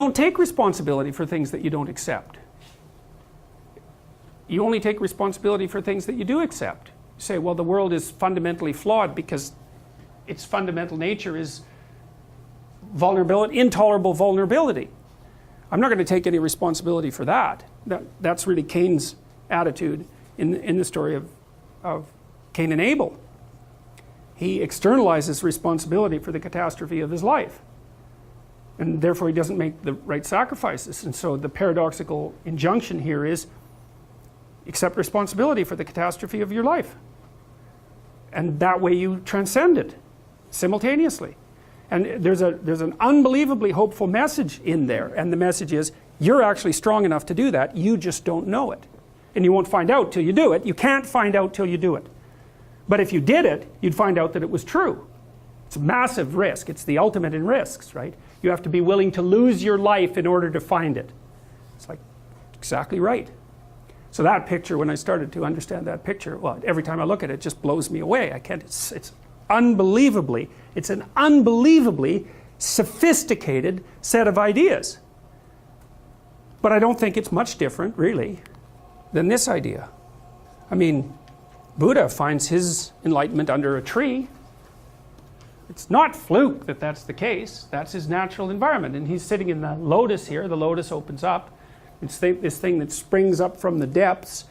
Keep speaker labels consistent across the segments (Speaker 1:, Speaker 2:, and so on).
Speaker 1: Don't take responsibility for things that you don't accept. You only take responsibility for things that you do accept. You say, well, the world is fundamentally flawed because its fundamental nature is vulnerability, intolerable vulnerability. I'm not going to take any responsibility for that. That's really Cain's attitude in the story of Cain and Abel. He externalizes responsibility for the catastrophe of his life. And therefore he doesn't make the right sacrifices. And so the paradoxical injunction here is accept responsibility for the catastrophe of your life. And that way you transcend it simultaneously. And there's an unbelievably hopeful message in there. And the message is, you're actually strong enough to do that. You just don't know it. And you won't find out till you do it. You can't find out till you do it. But if you did it, you'd find out that it was true. It's a massive risk. It's the ultimate in risks, right? You have to be willing to lose your life in order to find it. It's like, exactly right. So that picture, when I started to understand that picture, well, every time I look at it, it just blows me away. I can't, it's unbelievably, it's an unbelievably sophisticated set of ideas. But I don't think it's much different, really, than this idea. I mean, Buddha finds his enlightenment under a tree. It's not fluke that that's the case. That's his natural environment. And he's sitting in the lotus here. The lotus opens up. It's this thing that springs up from the depths.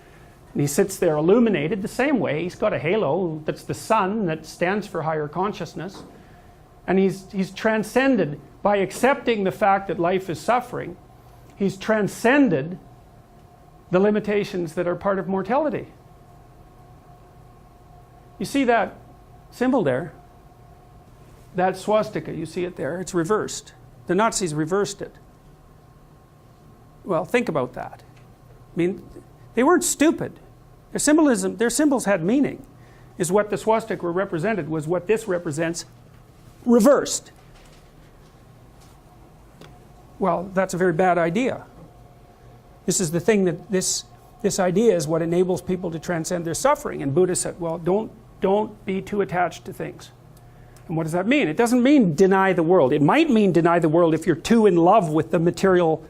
Speaker 1: And he sits there illuminated the same way. He's got a halo that's the sun that stands for higher consciousness. And he's transcended by accepting the fact that life is suffering. He's transcended the limitations that are part of mortality. You see that symbol there? That swastika, you see it there? It's reversed. The Nazis reversed it. Well, think about that. I mean, they weren't stupid. Their symbolism, their symbols had meaning. Is what the swastika represented was what this represents reversed. Well, that's a very bad idea. This is the thing that this idea is what enables people to transcend their suffering. And Buddha said, well, don't be too attached to things. And what does that mean? It doesn't mean deny the world. It might mean deny the world if you're too in love with the material,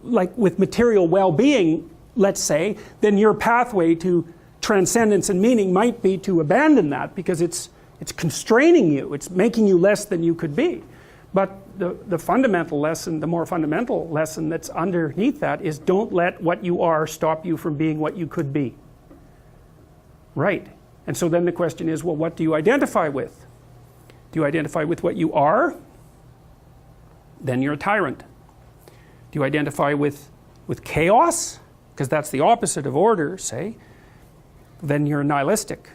Speaker 1: like with material well-being, let's say, then your pathway to transcendence and meaning might be to abandon that because it's constraining you. It's making you less than you could be. But the fundamental lesson, the more fundamental lesson that's underneath that is don't let what you are stop you from being what you could be. Right. And so then the question is, well, what do you identify with? Do you identify with what you are? Then you're a tyrant. Do you identify with chaos? Because that's the opposite of order, say. Then you're nihilistic.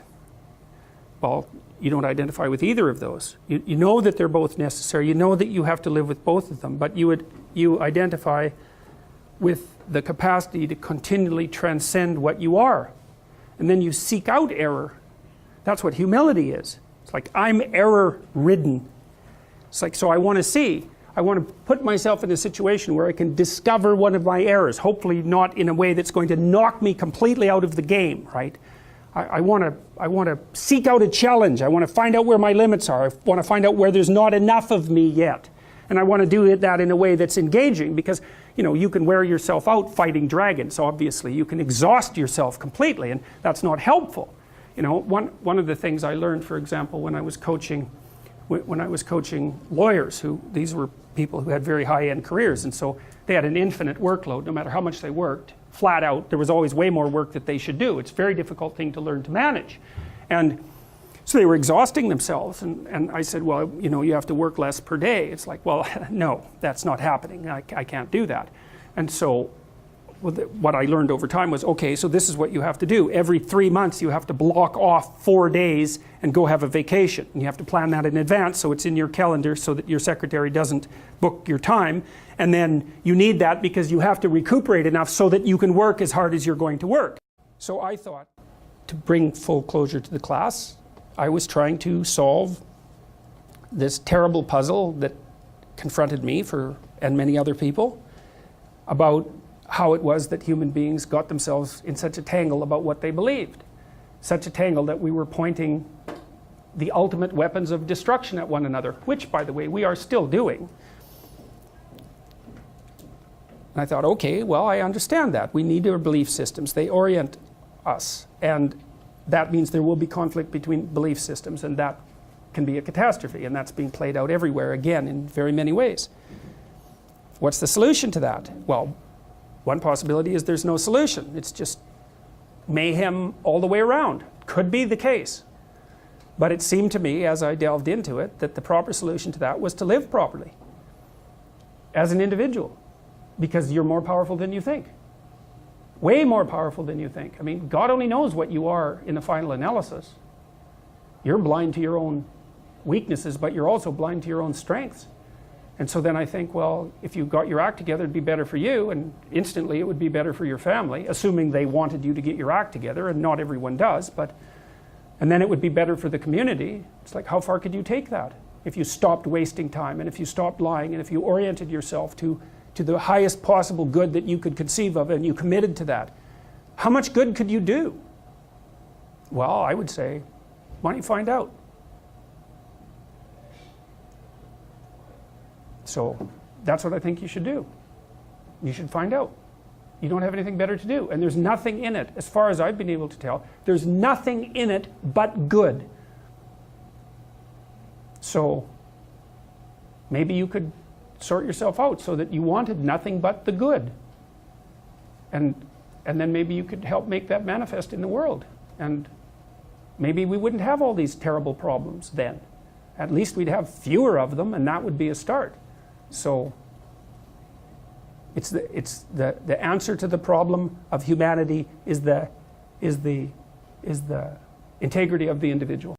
Speaker 1: Well, you don't identify with either of those. You know that they're both necessary. You know that you have to live with both of them. But you identify with the capacity to continually transcend what you are. And then you seek out error. That's what humility is. It's like, I'm error-ridden. It's like, so I want to put myself in a situation where I can discover one of my errors, hopefully not in a way that's going to knock me completely out of the game, right? I want to seek out a challenge. I want to find out where my limits are. I want to find out where there's not enough of me yet. And I want to do that in a way that's engaging because, you know, you can wear yourself out fighting dragons, obviously. You can exhaust yourself completely, and that's not helpful. You know, one of the things I learned, for example, when I was coaching lawyers, these were people who had very high-end careers, and so they had an infinite workload. No matter how much they worked, flat out, there was always way more work that they should do. It's a very difficult thing to learn to manage. And so they were exhausting themselves, and I said, well, you know, you have to work less per day. It's like, well, no, that's not happening. I can't do that. And so what I learned over time was, okay, so this is what you have to do. Every 3 months you have to block off 4 days and go have a vacation. And you have to plan that in advance so it's in your calendar so that your secretary doesn't book your time. And then you need that because you have to recuperate enough so that you can work as hard as you're going to work. So I thought, to bring full closure to the class, I was trying to solve this terrible puzzle that confronted me and many other people about how it was that human beings got themselves in such a tangle about what they believed. Such a tangle that we were pointing the ultimate weapons of destruction at one another, which, by the way, we are still doing. And I thought, okay, well, I understand that. We need our belief systems. They orient us. And that means there will be conflict between belief systems, and that can be a catastrophe. And that's being played out everywhere, again, in very many ways. What's the solution to that? Well, one possibility is there's no solution. It's just mayhem all the way around. Could be the case. But it seemed to me, as I delved into it, that the proper solution to that was to live properly as an individual, because you're more powerful than you think. Way more powerful than you think. I mean, God only knows what you are in the final analysis. You're blind to your own weaknesses, but you're also blind to your own strengths. And so then I think, well, if you got your act together, it'd be better for you, and instantly it would be better for your family, assuming they wanted you to get your act together, and not everyone does, but, and then it would be better for the community. It's like, how far could you take that? If you stopped wasting time, and if you stopped lying, and if you oriented yourself to the highest possible good that you could conceive of, and you committed to that, how much good could you do? Well, I would say, why don't you find out? So that's what I think you should do. You should find out. You don't have anything better to do. And there's nothing in it, as far as I've been able to tell, there's nothing in it but good. So maybe you could sort yourself out so that you wanted nothing but the good. And then maybe you could help make that manifest in the world. And maybe we wouldn't have all these terrible problems then. At least we'd have fewer of them, and that would be a start. So it's the answer to the problem of humanity is the integrity of the individual.